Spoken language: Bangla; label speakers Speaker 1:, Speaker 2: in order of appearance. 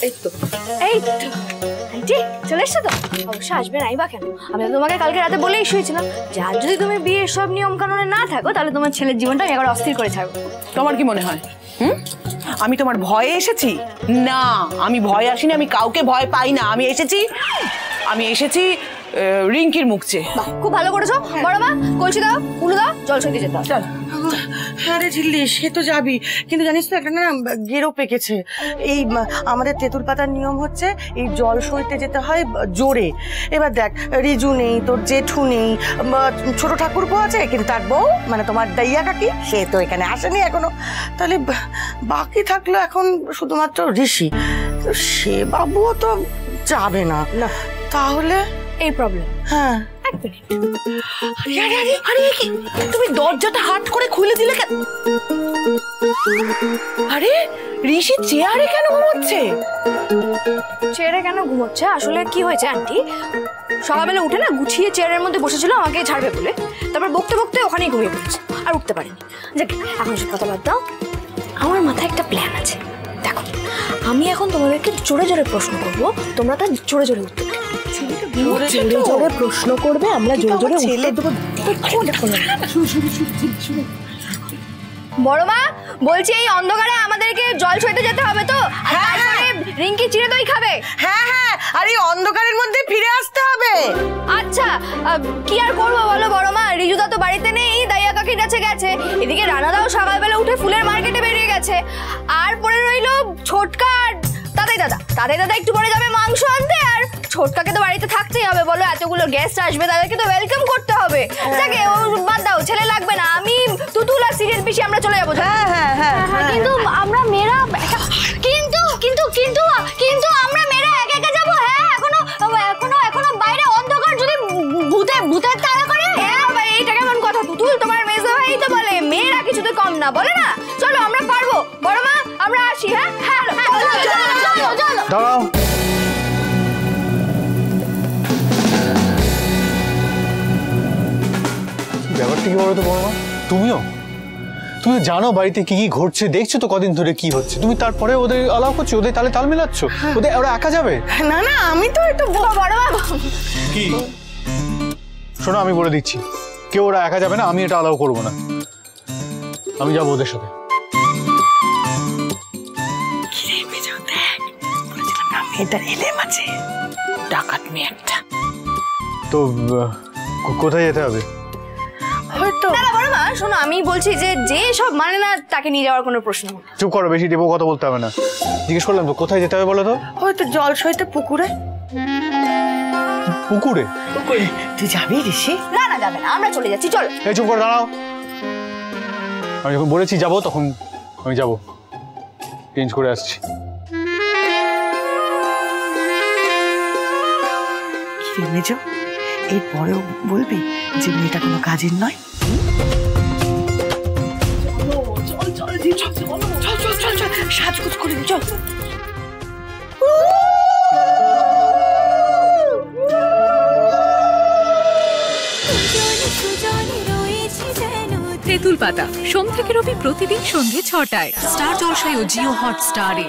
Speaker 1: এই তো
Speaker 2: আন্টি চলে এসছো তো? অবশ্য আসবে নাই বা কেন, আমি তো তোমাকে কালকে রাতে বলেই শুয়েছিলাম যে আজ যদি তুমি বিয়ের সব নিয়ম কানুনে না থাকো তাহলে তোমার ছেলের জীবনটা আমি একবার অস্থির করে ছাড়বো।
Speaker 1: তোমার কি মনে হয় আমি তোমার ভয়ে এসেছি? না, আমি ভয় আসিনি, আমি কাউকে ভয় পাই না। আমি এসেছি রিঙ্কির মুখ চেয়ে।
Speaker 2: খুব ভালো করেছো। বড় মা কলসি দাও, উলু দাও, জল সইতে যেতে হবে। চল।
Speaker 3: হ্যাঁ রে ঝিল্লি, সে তো যাবি, কিন্তু জানিস তো একটা না গেরো পেকেছে। এই আমাদের তেঁতুল পাতার নিয়ম হচ্ছে এই জল সইতে যেতে হয় জোরে। এবার দেখ, রিজু নেই, তোর জেঠু নেই, ছোট ঠাকুরপো আছে, কিন্তু তার বউ মানে তোমার দাইয়া কাকি সে তো এখানে আসেনি এখনো। তাহলে বাকি থাকলো এখন শুধুমাত্র ঋষি, সে বাবুও তো যাবে না। তাহলে
Speaker 2: এই প্রবলেম।
Speaker 3: হ্যাঁ,
Speaker 2: এক মিনিট।
Speaker 1: আরে কি তুমি দরজাটা হাট করে খুলে দিলে কেন? আরে ঋষি চেয়ারে কেন ঘুমোচ্ছে?
Speaker 2: চেয়ারে কেন ঘুমোচ্ছে? আসলে কি হয়েছে আন্টি, সকালবেলা উঠে না গুছিয়ে চেয়ারের মধ্যে বসেছিল আমাকে ছাড়বে বলে, তারপর বকতে বকতে ওখানেই ঘুমিয়ে পড়েছে, আর উঠতে পারিনি। যাক এখন সব কথা বাদ দাও, আমার মাথায় একটা প্ল্যান আছে। দেখো আমি এখন তোমাদেরকে জোরে জোরে প্রশ্ন করবো, তোমরা তার জোরে জোরে উত্তর দেবে। জোরে জোরে প্রশ্ন করবে, আমরা জোরে জোরে উত্তর দেবো। বড় মা বলছি এই অন্ধকারে আমাদেরকে জল সইতে যেতে হবে তো, আর তারপরে রিঙ্কি চিড়ে দই খাবে।
Speaker 3: হ্যাঁ হ্যাঁ, আর এই অন্ধকারের মধ্যে ফিরে আসতে হবে।
Speaker 2: আচ্ছা কি আর করবো বলো বড় মা, রিজুদা তো বাড়িতে নেই, দাইয়া কাকির কাছে গেছে, এদিকে রানাদাও সকালবেলা উঠে ফুলের মার্কেটে বেরিয়ে গেছে, আর পরে রইলো ছোটকা তাদের দাদা একটু পরে যাবে মাংস আনতে, আর ছোটকাকে তো বাড়িতে থাকতেই হবে, বলো এতগুলো গেস্ট আসবে, তাদেরকে তো ওয়েলকাম করতে হবে। যাকে ও বাদ দাও, ছেলে লাগবে না, আমি তুতুল আর সিরিয়াল পিছিয়ে আমরা চলে যাবো। কিন্তু আমরা মেয়েরা কিন্তু আমরা মেয়েরা একা একা যাবো। হ্যাঁ এখনো বাইরে অন্ধকার, যদি ভূতের তাড়া করে। হ্যাঁ ভাই এইটা কেমন কথা তুতুল, তোমার মেজো ভাই তো বলে মেয়েরা কিছুতে কম না, বলে না? চলো আমরা পারবো বড় মা, আমরা আসি। হ্যাঁ হ্যাঁ
Speaker 4: দাঁড়াও, ব্যাপারটা কি বলো তো বড় মা? তুমি জানো বাড়িতে কি কি ঘটছে, দেখছো তো কদিন ধরে কি হচ্ছে, তুমি তারপরে ওদের আলাও করছো, ওদের তালে তাল মেলাচ্ছ, ওরা একা যাবে?
Speaker 3: না না, আমি তো একটু
Speaker 2: বড় মা।
Speaker 4: কি শোনো, আমি বলে দিচ্ছি, কেউ ওরা একা যাবে না, আমি এটা আলাও করবো না, আমি যাবো ওদের সাথে।
Speaker 1: ডাকাত মেয়ে একটা।
Speaker 4: তো কোথায় যেতে হবে?
Speaker 2: শোনো আমি বলছি যে সব মানে না তাকে নিয়ে যাওয়ার কোনো প্রশ্ন।
Speaker 4: চুপ করো, বেশি দেবো কথা বলতে হবে না। জিজ্ঞেস করলাম তো কোথায় যেতে হবে বলো তো।
Speaker 3: হয়তো জল সইতে পুকুরে।
Speaker 4: পুকুরে?
Speaker 3: তুই যাবি ঋষি?
Speaker 2: না যাবে না, আমরা চলে যাচ্ছি, চলো।
Speaker 4: এই চুপ করে দাঁড়াও, আমি যখন বলেছি যাবো তখন আমি যাবো, চেঞ্জ করে আসছি।
Speaker 3: কি রে মেজো, এই পরেও বলবি যে মেয়েটা কোনো কাজের নয়? চল সাজগুজ করে চল।
Speaker 5: তেঁতুল পাতা সোম থেকে রবি প্রতিদিন সন্ধ্যে ৬টায় স্টার জলসায় ও জিও হটস্টারে।